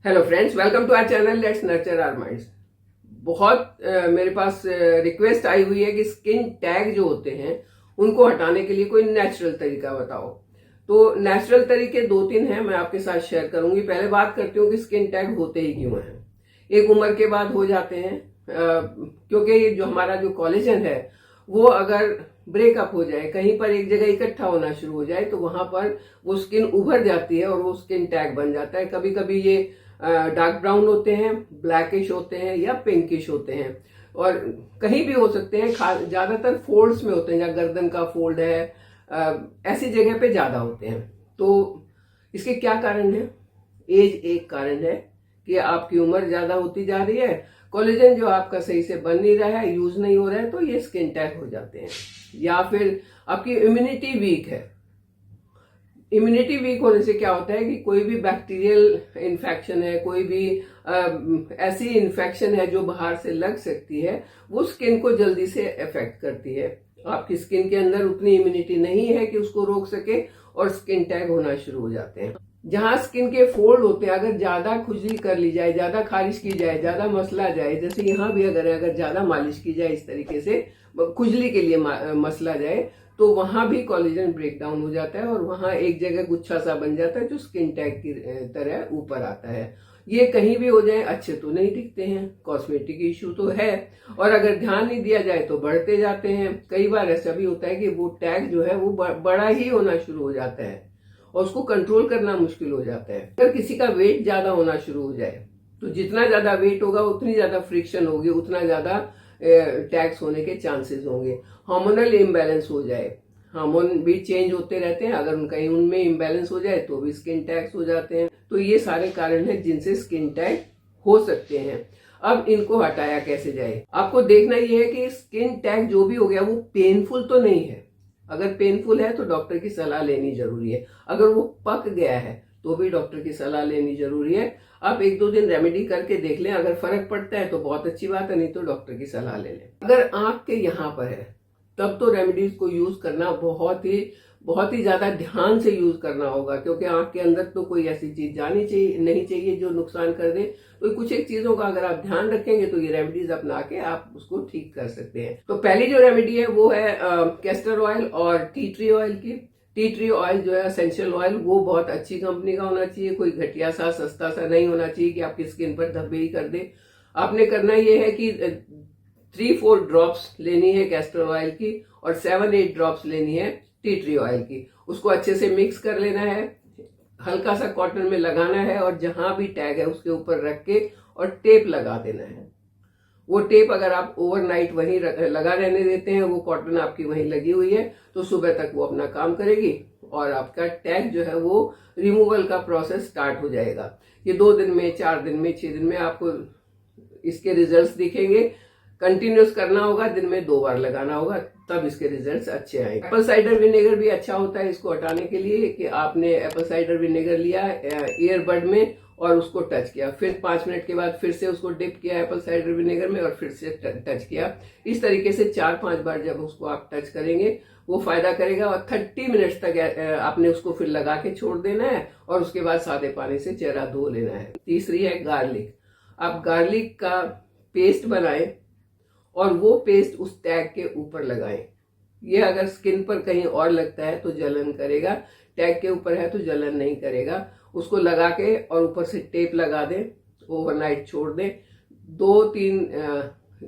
Hello friends, welcome to our channel let's nurture our minds. बहुत मेरे पास request आई हुई है कि स्किन टैग जो होते हैं उनको हटाने के लिए कोई नेचुरल तरीका बताओ। तो नेचुरल तरीके दो तीन हैं, मैं आपके साथ शेयर करूंगी। पहले बात करती हूँ कि स्किन टैग होते ही क्यों हैं। एक उम्र के बाद हो जाते हैं, क्योंकि जो हमारा जो कोलेजन है वो अगर ब्रेकअप हो जाए, कहीं पर एक जगह इकट्ठा होना शुरू हो जाए तो वहां पर वो स्किन उभर जाती है और वो स्किन टैग बन जाता है। कभी कभी ये डार्क ब्राउन होते हैं, ब्लैकिश होते हैं या पिंकिश होते हैं, और कहीं भी हो सकते हैं। ज्यादातर फोल्ड्स में होते हैं, जहाँ गर्दन का फोल्ड है, ऐसी जगह पे ज्यादा होते हैं। तो इसके क्या कारण है? एज एक कारण है कि आपकी उम्र ज्यादा होती जा रही है, कोलेजन जो आपका सही से बन नहीं रहा है, यूज नहीं हो रहा है, तो ये स्किन टैग हो जाते हैं। या फिर आपकी इम्यूनिटी वीक है। इम्यूनिटी वीक होने से क्या होता है कि कोई भी बैक्टीरियल इन्फेक्शन है, कोई भी ऐसी इन्फेक्शन है जो बाहर से लग सकती है, वो स्किन को जल्दी से अफेक्ट करती है। आपकी स्किन के अंदर उतनी इम्यूनिटी नहीं है कि उसको रोक सके और स्किन टैग होना शुरू हो जाते हैं। जहां स्किन के फोल्ड होते हैं, अगर ज्यादा खुजली कर ली जाए, ज्यादा खारिश की जाए, ज्यादा मसला जाए, जैसे यहाँ भी अगर ज्यादा मालिश की जाए, इस तरीके से खुजली के लिए मसला जाए, तो वहां भी कोलेजन ब्रेक डाउन हो जाता है और वहां एक जगह गुच्छा सा बन जाता है जो स्किन टैग की तरह ऊपर आता है। ये कहीं भी हो जाए, अच्छे तो नहीं दिखते हैं, कॉस्मेटिक इश्यू तो है, और अगर ध्यान नहीं दिया जाए तो बढ़ते जाते हैं। कई बार ऐसा भी होता है कि वो टैग जो है वो बड़ा ही होना शुरू हो जाता है और उसको कंट्रोल करना मुश्किल हो जाता है। अगर किसी का वेट ज्यादा होना शुरू हो जाए तो जितना ज्यादा वेट होगा उतनी ज्यादा फ्रिक्शन होगी, उतना ज्यादा टैग्स होने के चांसेस होंगे। हार्मोनल इम्बैलेंस हो जाए, हार्मोन भी चेंज होते रहते हैं, अगर उनका उनमें इम्बैलेंस हो जाए तो भी स्किन टैग्स हो जाते हैं। तो ये सारे कारण हैं जिनसे स्किन टैग हो सकते हैं। अब इनको हटाया कैसे जाए? आपको देखना ये है कि स्किन टैग जो भी हो गया वो पेनफुल तो नहीं है। अगर पेनफुल है तो डॉक्टर की सलाह लेनी जरूरी है। अगर वो पक गया है तो भी डॉक्टर की सलाह लेनी जरूरी है। आप एक दो दिन रेमेडी करके देख लें, अगर फर्क पड़ता है तो बहुत अच्छी बात है, नहीं तो डॉक्टर की सलाह ले लें। अगर आंख के यहाँ पर है तब तो रेमेडीज को यूज करना बहुत ही ज्यादा ध्यान से यूज करना होगा, क्योंकि आंख के अंदर तो कोई ऐसी चीज जानी चाहिए नहीं चाहिए जो नुकसान कर दे। तो कुछ एक चीजों का अगर आप ध्यान रखेंगे तो ये रेमेडीज अपना के आप उसको ठीक कर सकते हैं। तो पहली जो रेमेडी है वो है कैस्टर ऑयल और टी ट्री ऑयल की। टी ट्री ऑयल जो है एसेंशियल ऑयल, वो बहुत अच्छी कंपनी का होना चाहिए, कोई घटिया सा सस्ता सा नहीं होना चाहिए कि आपकी स्किन पर धब्बे ही कर दे। आपने करना ये है कि 3-4 ड्रॉप्स लेनी है कैस्टर ऑयल की और 7-8 ड्रॉप्स लेनी है टी ट्री ऑयल की। उसको अच्छे से मिक्स कर लेना है, हल्का सा कॉटन में लगाना है और जहां भी टैग है उसके ऊपर रख के और टेप लगा देना है। वो टेप अगर आप ओवरनाइट वहीं लगा रहने देते हैं, वो कॉटन आपकी वहीं लगी हुई है, तो सुबह तक वो अपना काम करेगी और आपका टैग जो है वो रिमूवल का प्रोसेस स्टार्ट हो जाएगा। ये 2 दिन में, 4 दिन में, 6 दिन में आपको इसके रिजल्ट्स दिखेंगे। कंटिन्यूस करना होगा, दिन में 2 बार लगाना होगा, तब इसके रिजल्ट्स अच्छे आएंगे। एप्पल साइडर विनेगर भी अच्छा होता है इसको हटाने के लिए, कि आपने एप्पल साइडर विनेगर लिया ईयरबड में और उसको टच किया, फिर 5 मिनट के बाद फिर से उसको डिप किया एप्पल साइडर विनेगर में और फिर से टच किया। इस तरीके से 4-5 बार जब उसको आप टच करेंगे वो फायदा करेगा। और 30 मिनट्स तक आपने उसको फिर लगा के छोड़ देना है और उसके बाद सादे पानी से चेहरा धो लेना है। तीसरी है गार्लिक। आप गार्लिक का पेस्ट बनाएं और वो पेस्ट उस टैग के ऊपर लगाएं। ये अगर स्किन पर कहीं और लगता है तो जलन करेगा, टैग के ऊपर है तो जलन नहीं करेगा। उसको लगा के और ऊपर से टेप लगा दें, ओवरनाइट छोड़ दें। 2-3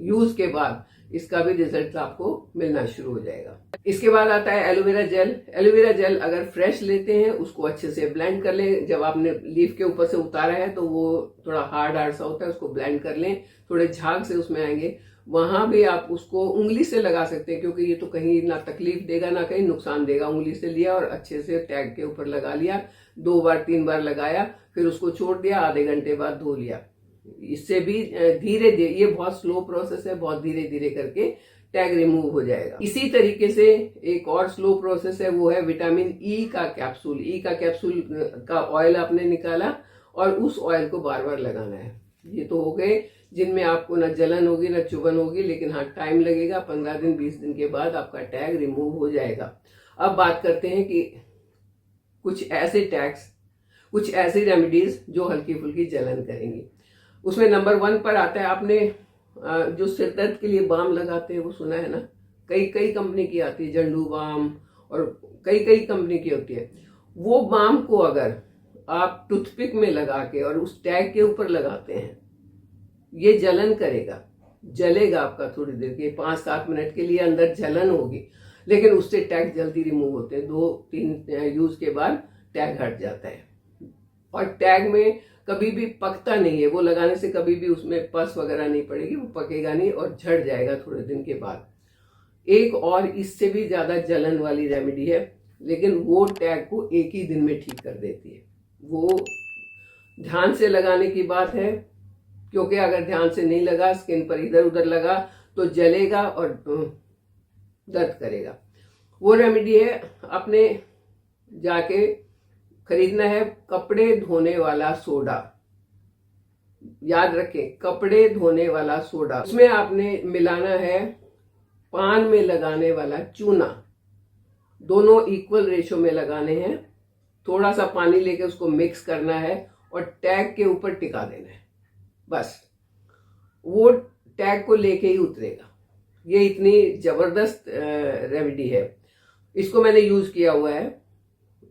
यूज के बाद इसका भी रिजल्ट आपको मिलना शुरू हो जाएगा। इसके बाद आता है एलोवेरा जेल। एलोवेरा जेल अगर फ्रेश लेते हैं उसको अच्छे से ब्लेंड कर लें। जब आपने लीफ के ऊपर से उतारा है तो वो थोड़ा हार्ड सा होता है, उसको ब्लेंड कर लें, थोड़े झाग से उसमें आएंगे। वहां भी आप उसको उंगली से लगा सकते हैं, क्योंकि ये तो कहीं ना तकलीफ देगा ना कहीं नुकसान देगा। उंगली से लिया और अच्छे से टैग के ऊपर लगा लिया, 2 बार 3 बार लगाया, फिर उसको छोड़ दिया, आधे घंटे बाद धो लिया। इससे भी धीरे धीरे, ये बहुत स्लो प्रोसेस है, बहुत धीरे धीरे करके टैग रिमूव हो जाएगा। इसी तरीके से एक और स्लो प्रोसेस है, वो है विटामिन ई का कैप्सूल। ई का कैप्सूल का ऑयल आपने निकाला और उस ऑयल को बार बार लगाना है। ये तो हो गए जिनमें आपको न जलन होगी न चुभन होगी, लेकिन हाँ टाइम लगेगा। 15 दिन 20 दिन के बाद आपका टैग रिमूव हो जाएगा। अब बात करते हैं कि कुछ ऐसे टैग्स, कुछ ऐसी रेमेडीज जो हल्की फुल्की जलन करेंगी। उसमें नंबर 1 पर आता है, आपने जो सिर दर्द के लिए बाम लगाते हैं वो सुना है ना, कई कई कंपनी की आती है, जंडू बाम और कई कई कंपनी की होती है। वो बाम को अगर आप टूथपिक में लगा के और उस टैग के ऊपर लगाते हैं, ये जलन करेगा, जलेगा आपका थोड़ी देर के 5-7 मिनट के लिए अंदर जलन होगी, लेकिन उससे टैग जल्दी रिमूव होते हैं। 2-3 यूज के बाद टैग हट जाता है। और टैग में कभी भी पकता नहीं है, वो लगाने से कभी भी उसमें पस वगैरह नहीं पड़ेगी, वो पकेगा नहीं और झड़ जाएगा थोड़े दिन के बाद। एक और इससे भी ज्यादा जलन वाली रेमेडी है, लेकिन वो टैग को एक ही दिन में ठीक कर देती है। वो ध्यान से लगाने की बात है, क्योंकि अगर ध्यान से नहीं लगा, स्किन पर इधर उधर लगा तो जलेगा और दर्द करेगा। वो रेमेडी है, अपने जाके खरीदना है कपड़े धोने वाला सोडा। याद रखें, कपड़े धोने वाला सोडा। उसमें आपने मिलाना है पान में लगाने वाला चूना। दोनों इक्वल रेशो में लगाने हैं। थोड़ा सा पानी लेके उसको मिक्स करना है और टैग के ऊपर टिका देना है, बस। वो टैग को लेके ही उतरेगा। ये इतनी जबरदस्त रेमेडी है। इसको मैंने यूज किया हुआ है।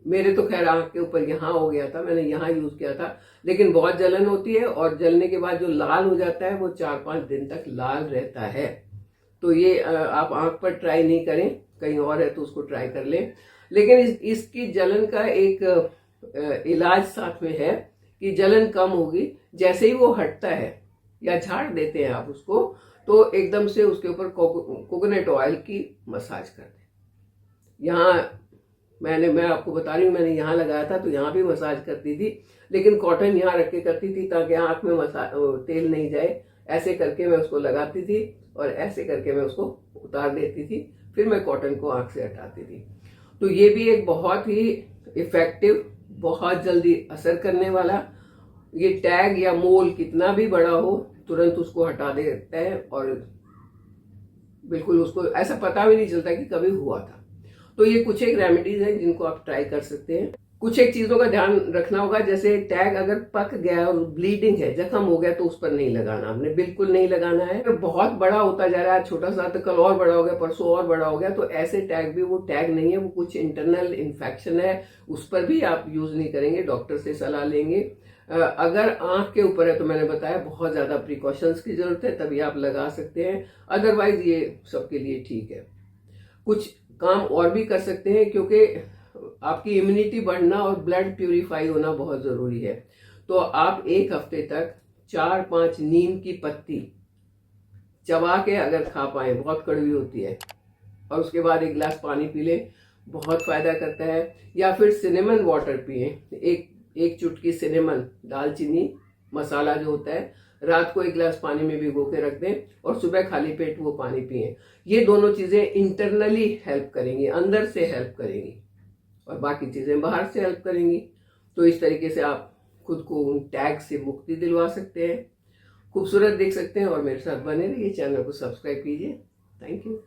मेरे तो खैर आंख के ऊपर यहाँ हो गया था, मैंने यहाँ यूज किया था, लेकिन बहुत जलन होती है और जलने के बाद जो लाल हो जाता है वो 4-5 दिन तक लाल रहता है। तो ये आप आंख पर ट्राई नहीं करें, कहीं और है तो उसको ट्राई कर लें। लेकिन इसकी जलन का एक इलाज साथ में है कि जलन कम होगी। जैसे ही वो हटता है या झाड़ देते हैं आप उसको, तो एकदम से उसके ऊपर कोकोनट ऑयल की मसाज कर दें। यहाँ मैं आपको बता रही हूँ, मैंने यहाँ लगाया था तो यहाँ भी मसाज करती थी, लेकिन कॉटन यहाँ रख के करती थी ताकि आंख में तेल नहीं जाए। ऐसे करके मैं उसको लगाती थी और ऐसे करके मैं उसको उतार देती थी, फिर मैं कॉटन को आंख से हटाती थी। तो ये भी एक बहुत ही इफेक्टिव, बहुत जल्दी असर करने वाला, ये टैग या मोल कितना भी बड़ा हो तुरंत उसको हटा देता है और बिल्कुल उसको ऐसा पता भी नहीं चलता कि कभी हुआ था। तो ये कुछ एक रेमेडीज हैं जिनको आप ट्राई कर सकते हैं। कुछ एक चीजों का ध्यान रखना होगा, जैसे टैग अगर पक गया और ब्लीडिंग है, जख्म हो गया, तो उस पर नहीं लगाना, आपने बिल्कुल नहीं लगाना है। अगर बहुत बड़ा होता जा रहा है, छोटा सा तो कल और बड़ा हो गया, परसों और बड़ा हो गया, तो ऐसे टैग भी, वो टैग नहीं है, वो कुछ इंटरनल इन्फेक्शन है, उस पर भी आप यूज नहीं करेंगे, डॉक्टर से सलाह लेंगे। अगर आंख के ऊपर है तो मैंने बताया बहुत ज्यादा प्रिकॉशंस की जरूरत है, तभी आप लगा सकते हैं। अदरवाइज ये सबके लिए ठीक है। कुछ काम और भी कर सकते हैं, क्योंकि आपकी इम्यूनिटी बढ़ना और ब्लड प्यूरिफाई होना बहुत जरूरी है। तो आप 1 हफ्ते तक 4-5 नीम की पत्ती चबा के अगर खा पाए, बहुत कड़वी होती है, और उसके बाद 1 गिलास पानी पी लें, बहुत फायदा करता है। या फिर सिनेमन वाटर पिए, एक चुटकी सिनेमन, दालचीनी मसाला जो होता है, रात को 1 गिलास पानी में भिगो के रख दें और सुबह खाली पेट वो पानी पिए। ये दोनों चीजें इंटरनली हेल्प करेंगी, अंदर से हेल्प करेंगी, और बाकी चीजें बाहर से हेल्प करेंगी। तो इस तरीके से आप खुद को उन टैग से मुक्ति दिलवा सकते हैं, खूबसूरत देख सकते हैं। और मेरे साथ बने रहिए, चैनल को सब्सक्राइब कीजिए। Thank you.